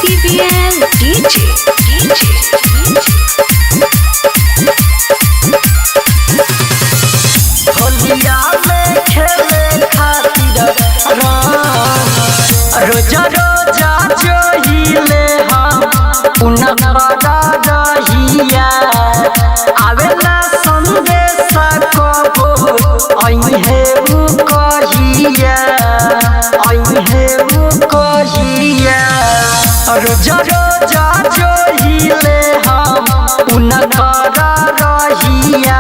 CBL DJ होलिया में खेले खातिर रोजा रोजा जोहिले हम उनका रहिया आवेला संदेश कबो अइहे उ कहिया रोजा रोजा जोहिले हम उनका रहिया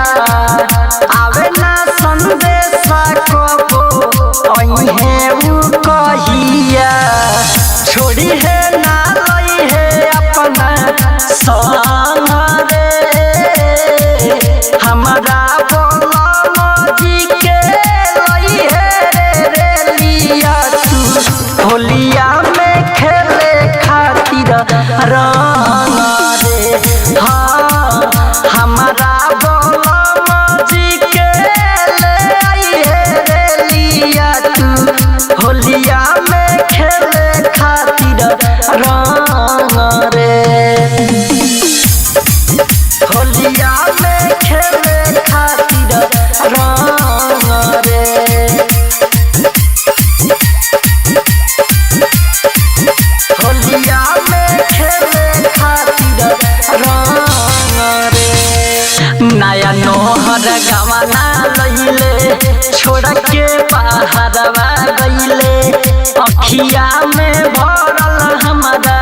आवेला संदेश कबो अइहे उ कहिया छोड़ी है ना लई है अपना संग रे हमारा बोला जी के लई है रे लिया तू होलिया में खेले खातिर रंग रे हाँ हमारा बोला जी के ले आई है रे लिया तू होलिया में खेले खातिर रंग रे होलिया में खेले खातिर रंग रे होलिया में खेले खातिर रंग रे नया नोहर गवाना लइले छोड़ के बाहरवा गइले अखिया में भरल हमारा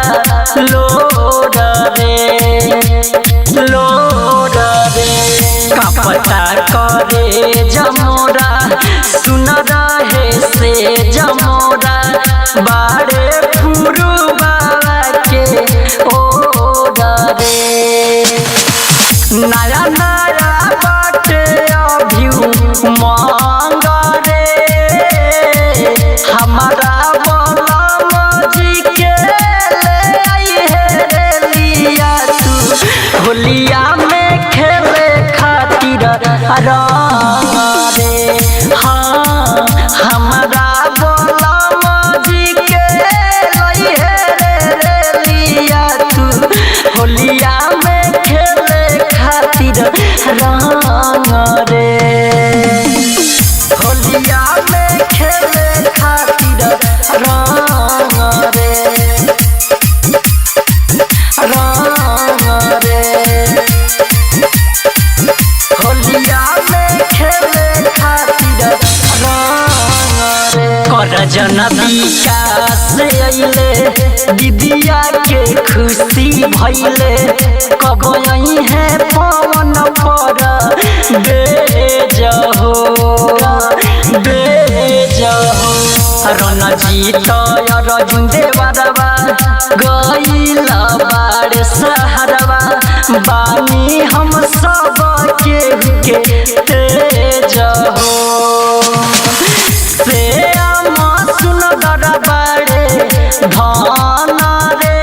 लोड रे कपटा करे जमोरा सुन रहे से जमोरा बाड़े फुरू बाबा के ओड रे नया नया बाटे अभी मांग रे हमारा बोला जी के ले आई है रे लिया तू होलिया में खेले खातिर रंग रे हाँ हमारा बोला जी के लाई है रे लिया तू होलिया में खेले खातिर रंग रे होलिया में खेले खातिर रंग रे होलिया में खेले खातिर रंग रे कर जनबिका से अइले दीदिया के खुशी भइले कब आई है पवन पर बेजहो रणजीत अर्जुन देवरवा गइला बाड़ सहरवा बानी हम सब के तेज हो से सुन बाड़े धन रे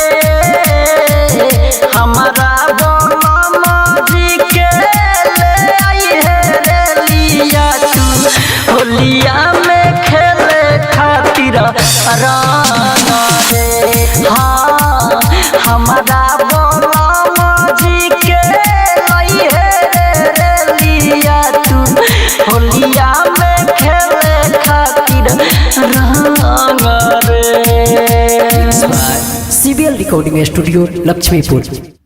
हमारा बोला जी के ले आई है रे लिया तू होलिया में खेले खातिर रंग रे हाँ हमारा बोला जी के लाई है रे लिया तू होलिया में खेले खातिर रंग रे CBL रिकॉर्डिंग स्टूडियो लक्ष्मीपुर।